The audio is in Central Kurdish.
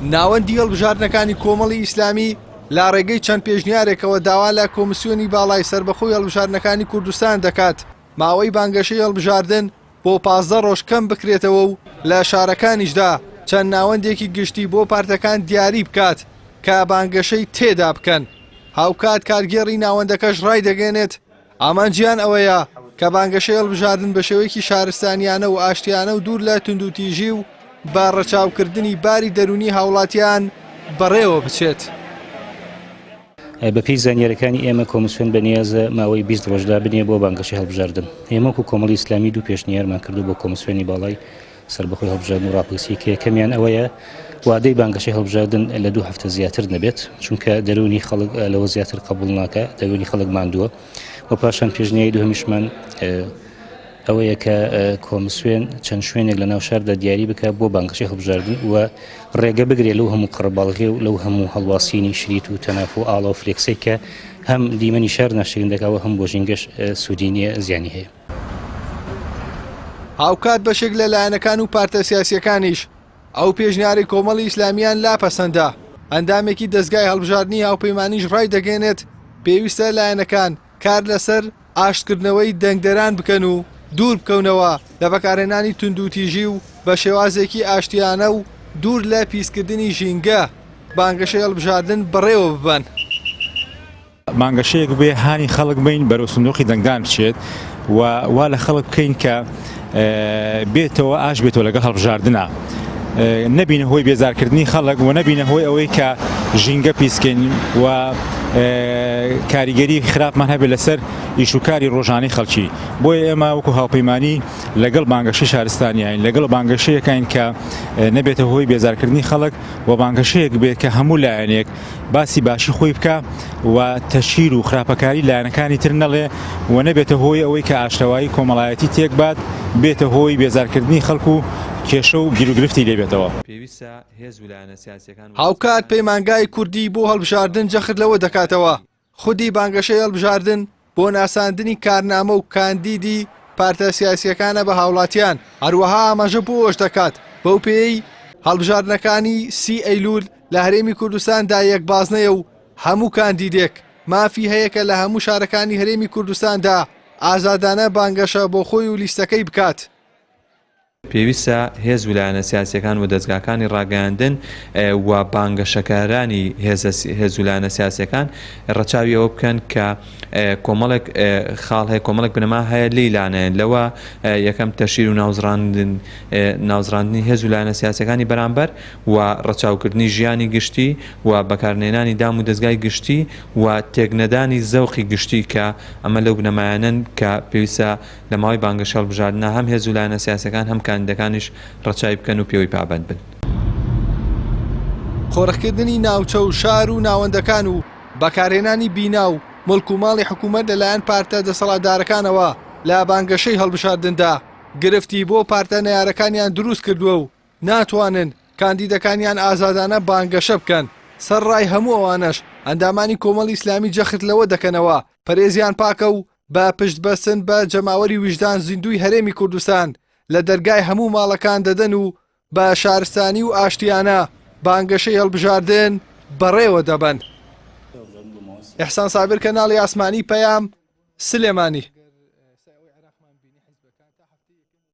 ناوەندی هەڵبژاردنەکانی کۆمەڵی ئیسلامی لا ڕێگەی چەند پێشنیارێکەوە داوا لە کۆمسیۆنی باڵای سەربەخۆی هەڵبژاردنەکانی کوردستان دەکات ماوەی بانگەشەی هەڵبژاردن بۆ 15 ڕۆژ کەم بکرێتەوە و لە شارەکانیشدا چەند ناوەندێکی گشتی بۆ پارتەکان دیاری بکات کە بانگەشەی تێدا بکەن. هاوکات کارگێڕی ناوەندەکەش ڕای دەگەنێت ئامانجیان ئەوەیە کە بانگەشەی هەڵبژاردن بە شێوەیەکی شارستانیانە و ئاشتیانە و دوور لە توندوتیژی و بە ڕەچاوکردنی باری دەرونی هاوڵاتیان بەڕێوە بچێت. بەپی زانیاریەکانی ئێمە کۆمسیۆن بەنیازە ماوەی 20 ڕۆژدا بنێ بۆ بانگەشەی هەڵبژاردن. ئێمە و کۆمەڵی ئیسلامی دوو پێشنیارمان کردو بۆ کۆمسیۆنی باڵای سەربەخۆی هەڵبژاردن و ڕاپرسی کە یەکەمیان ئەوەیە وادەی بانگەشەی هەڵبژاردن لە 2 هەفتە زیاتر نەبێت چونکە دەرونی خەڵک لەوە زیاتر قبول ناکە دەرونی خەڵک ماندووە و پاشان پێشنیاری دوهەمیشمان ئەوەیە کە کۆمسیۆن چەند شوێنێک لە ناو شاردا دیاری بکە بۆ بانگەشەی هەڵبژاردن و ڕێگە بگرێت لەو هەموو قڕباڵغێ و لەو هەموو هەڵواسینی شریت و تەناف و ئاڵا و فلێکسەی کە هەم دیمەنی شار ناشرێندەکەوە هەم بۆ ژینگەش سوودی نییە زیانی هەیە. هاوکات بەشێک لە لایەنەکان و پارتە سیاسیەکانیش ئەو پێشنیاری کۆمەڵی ئیسلامیان لاپەسەندا. ئەندامێکی دەستگای هەڵبژاردننی هاوپەیمانیش ڕای دەگەێنێت پێویستە لایەنەکان کار لەسەر ئاشتکردنەوەی دەنگدەران بکەن و دوور بکەونەوە لە بەکارهێنانی توندوتیژی و بە شێوازێکی ئاشتیانە و دوور لە پیسکردنی ژینگە بانگەشەی هەڵبژاردن بەڕێوە ببەن. مانگەشەیەک بێ هانی خەڵک بین بەرەو سندوقی دەنگدان بچێت و وا لە خەڵک بکەین کە بێتەوە ئاش بێتەوە لەگەڵ هەڵبژاردنە نەبینە هۆی بێزارکردنی خەڵک و نەبینە هۆی ئەوەی کە ژینگە پیسکەین و کاریگەری خراپمان هەبێت لەسەر ئیشوکاری ڕۆژانەی خەڵکی. بۆیە ئێمە وەکو هاوپەیمانی لەگەڵ بانگەشەی شارستانیین لەگەڵ بانگەشەیەکین کە نەبێتە هۆی بێزارکردنی خەڵک و بانگەشەیەک بێت کە هەموو لایەنێک باسی باشی خۆی بکە و تەشیر و خراپەکاری لایەنەکانی تر نەڵێ و نەبێتە هۆی ئەوەی کە ئاشتەوایی کۆمەڵایەتی تێک بات بێتە هۆی بێزارکردنی خەڵکو کێشە و گیرروگرفتی لێبێتەوە. هاوکات پەیمانگای کوردی بۆ هەڵبژاردن جەخت لەوە دەکاتەوە خودی بانگەشەی هەڵبژاردن بۆ ناساندنی کارنامە و کاندیدی پارتە سیاسیەکانە بە هاوڵاتیان هەروەها ئاماژە بۆ ئەوەش دەکات بەو پێی هەڵبژاردنەکانی 30 ئەیلول لە هەرێمی کوردستاندا یەکبازنەیە و هەموو کاندیدێک مافی هەیە کە لە هەموو شارەکانی هەرێمی کوردستاندا ئازادانە بانگەشە بۆ خۆی و لیستەکەی بکات. پێویستە هێز و لایەنە سیاسیەکان و دەستگاکانی ڕاگەاندن و بانگەشەکارانی هێز و لایەنە سیاسیەکان ڕەچاوی ئەوە بکەن کە کۆمەڵێک خاڵ هەیە کۆمەڵێک بنەما هەیە لیلانێن لەوە یەکەم تەشیر و ناوزڕاندنی هێز و لایەنە سیاسیەکانی بەرامبەر و ڕەچاوکردنی ژیانی گشتی و بەکارهێنانی دام و دەستگای گشتی و تێکنەدانی زەوقی گشتی کە ئەمە لەو بنەمایانن کە پێویستە لە ماوەی بانگەشە هەڵبژاردنە هەم هێز و لایەنە سیاسیەکان هەم کاندیدەکانیش ڕەچاوی بکەن و پێوەی پابەند بن. خۆڕەکردنی ناوچە و شار و ناوەندەکان و بەکارهێنانی بینا و مڵک و ماڵی حکوومەت لەلایەن پارتە دەسەڵاتدارەکانەوە لە بانگەشەی هەڵبژاردندا گرفتی بۆ پارتە نەیارەکانیان دروست کردووە و ناتوانن کاندیدەکانیان ئازادانە بانگەشە بکەن. سەرڕای هەموو ئەوانەش ئەندامانی کۆمەڵی ئیسلامی جەخت لەوە دەکەنەوە پەرێزیان پاکە و بە پشت بەستن بە جەماوەری ویژدان زیندوی هەرێمی کوردستان لە دەرگای هەموو ماڵەکان دەدەن و بە شارستانی و ئاشتیانە بانگەشەی هەڵبژاردن بەڕێوە دەبن. ئیحسان سابر کەناڵی ئاسمانی پەیام سلێمانی.